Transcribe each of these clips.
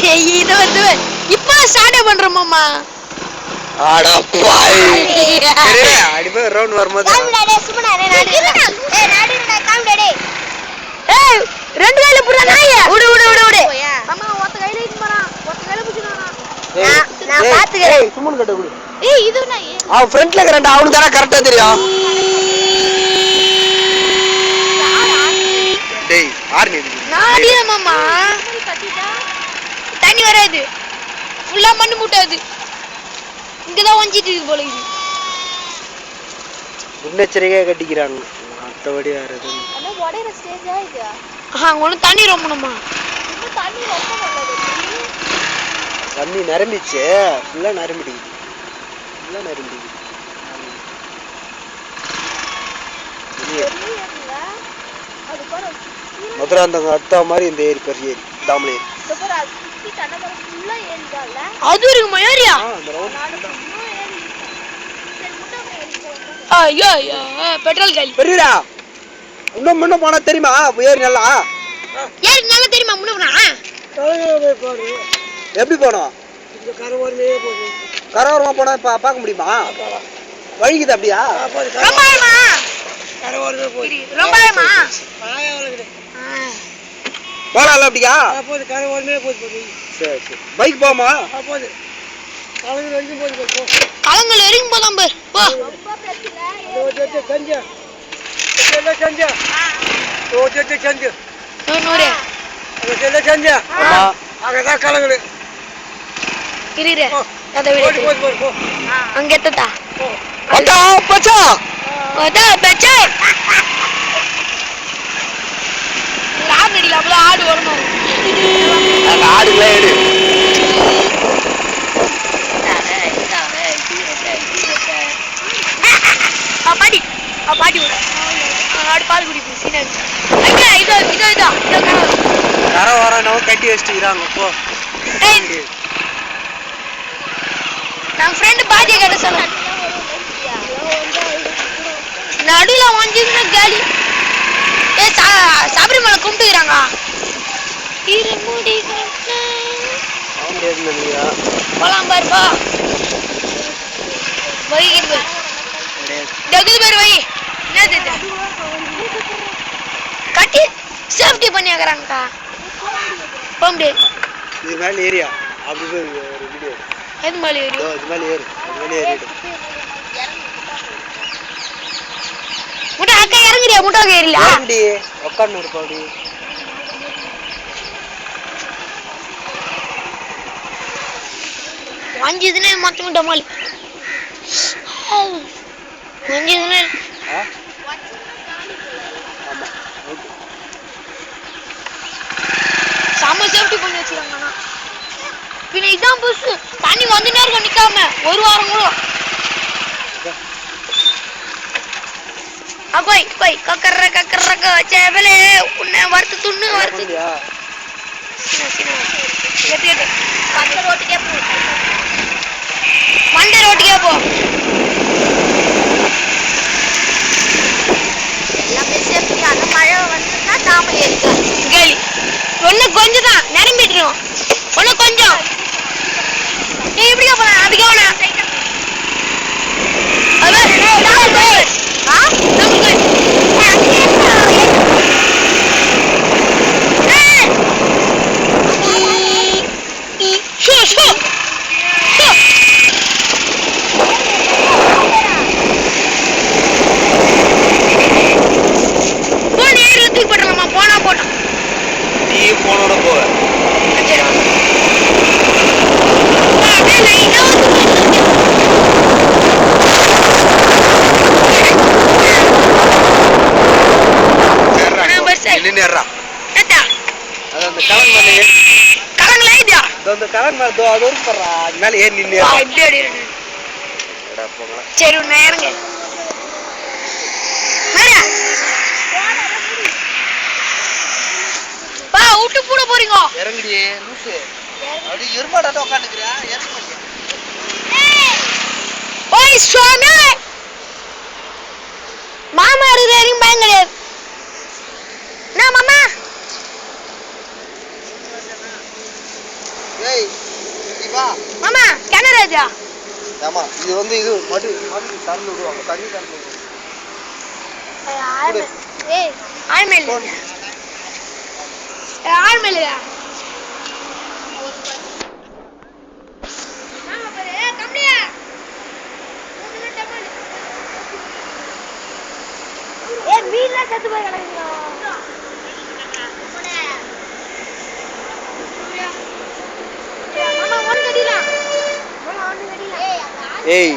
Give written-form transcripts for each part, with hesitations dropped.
இது வந்து இப்ப ஸ்டார்ட் பண்றோமாமா. அட பாய் சரிடா அடிபே ரவுண்ட் வரும்போது காம்டா சுமனா நாடி நாடிடா காம்டா டேய் ஏய் ரெண்டு கையில புறா நாயே உடு மாமா ஒத்த கையில இங்க போறான் ஒத்த கையில புடிச்சானா நான் பாத்துக்கறேன் ஏய் சுமன் கட்ட குடு ஏய் இது நான் அவன் ஃப்ரண்ட்ல இருக்கறடா அவனுக்கு தான கரெக்ட்டா தெரியும் டேய் ஆர்னி நாடியே மாமா கட்டிட்டா தண்ணி வராது ஃபுல்லா மண்ணு மூட்டாது இங்க தான் வஞ்சிட்டு இருக்கு போல இது முன்னெச்சரிக்கையா கட்டிக்கிறாங்க மத்தபடி வேற எதுவும் அண்ணா வடைற ஸ்டேஜா இது ஒண்ணு தண்ணி ரொம்பணுமா இன்னும் தண்ணி ரொம்ப நல்லது தண்ணி நிரம்பிச்சு ஃபுல்லா நிரம்பிடுது மதுராந்தங்க அத்தா மாதிரி இந்த ஏரி பெரிய ஏரி தாமலை ஏரி அது இருக்குமா ஏரியா ஐயோ ஐயோ பெட்ரோல் காலி பெரியடா இன்னும் முன்ன போனா தெரியுமா ஏரி நல்லா தெரியுமா முன்ன எப்படி போனோம் இந்த கரவரமா போனா பார்க்க முடியுமா வழிக்குது அப்படியா போலாம்ல அப்படியா சரி சரி பைக் போமா கலங்கல் வரைக்கும் போலாம் போ அங்க எத்தா ஆடு வரணும் ஆடுகளே எடு பாட்டி ஆடு பால் குடிக்கும் சீனாடி இதோ கரை வர கட்டி வச்சுக்கிறாங்க போ நான் ஃப்ரெண்ட் பாட்டியை கட்ட சொல்ல நடுவுல வாங்கிருந்தா காலி சபரிமலை கும்பிட்டுக்கிறாங்க போலாம் பாருப்பா வைகிட்டு பேர் வை என்ன கட்டி சேஃப்டி பண்ணியாக்குறாங்கக்கா போக முடியாது இது மேல ஏரியா அப்படி ஒரு வீடியோ எது மேலே ஏறி இது மேல ஏறு ஏறிடு முட்டை அக்கா இறங்குறியா முட்டை ஏறில ஏறி உட்கார்ந்து இருப்பா அப்படி வஞ்சிதுனே மொத்தம் டமாலி வஞ்சிதுனே செம்ம சேஃப்டி பண்ணி வச்சிருக்காங்க பின்ன இதான் புஷ் தண்ணி வந்துனே இருக்க நிக்காம ஒரு வாரம் கூட போய் கக்கற சேவலே உன்னை வறுத்து துண்ணு வறுத்து மண்டை ரோட்டுக்கே போ எல்லாமே சேஃப்டி அந்த மழை வந்துன்னா தாமலை இருக்கா கேலி ஒண்ணு கொஞ்சம் தான் நிரம்பிட்டுரும் ஒண்ணு கொஞ்சம் நீ எப்படியா போன அதுக்கே போன போனோட போவ மேல ஏறி நின்று சரி நேரங்க விட்டு கூட போறீங்க இறங்குடி லூசு அப்படி எருமாடாட்ட உட்காந்துக்கிறேன் இறங்க ஓய் சுவாமி மாமா இருக்கிற பயம் கிடையாது என்ன மாமா ஏய் நீ வா. மாமா கிணறு அது. ஆமா இது வந்து இது மடு மடு தரந்து விடுவாங்க தண்ணி தரந்து விடுவாங்க. ஏய் ஆழ்மேல் ஆழ்மேல் மீன்லாம் செத்து போய் கிடக்குங்க. மாமா ஒன்று கட்டிடலாம். மாமா ஒன்று கட்டிடலாம். ஏய்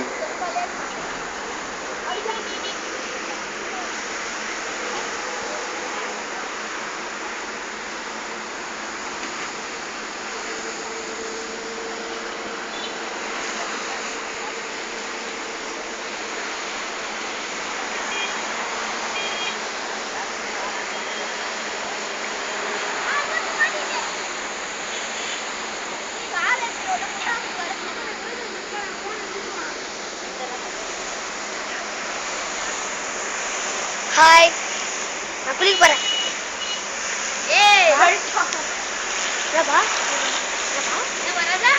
ஹாய் நான் குளிக்க போறேன். ஏய் என்னப்பா என்ன வராதா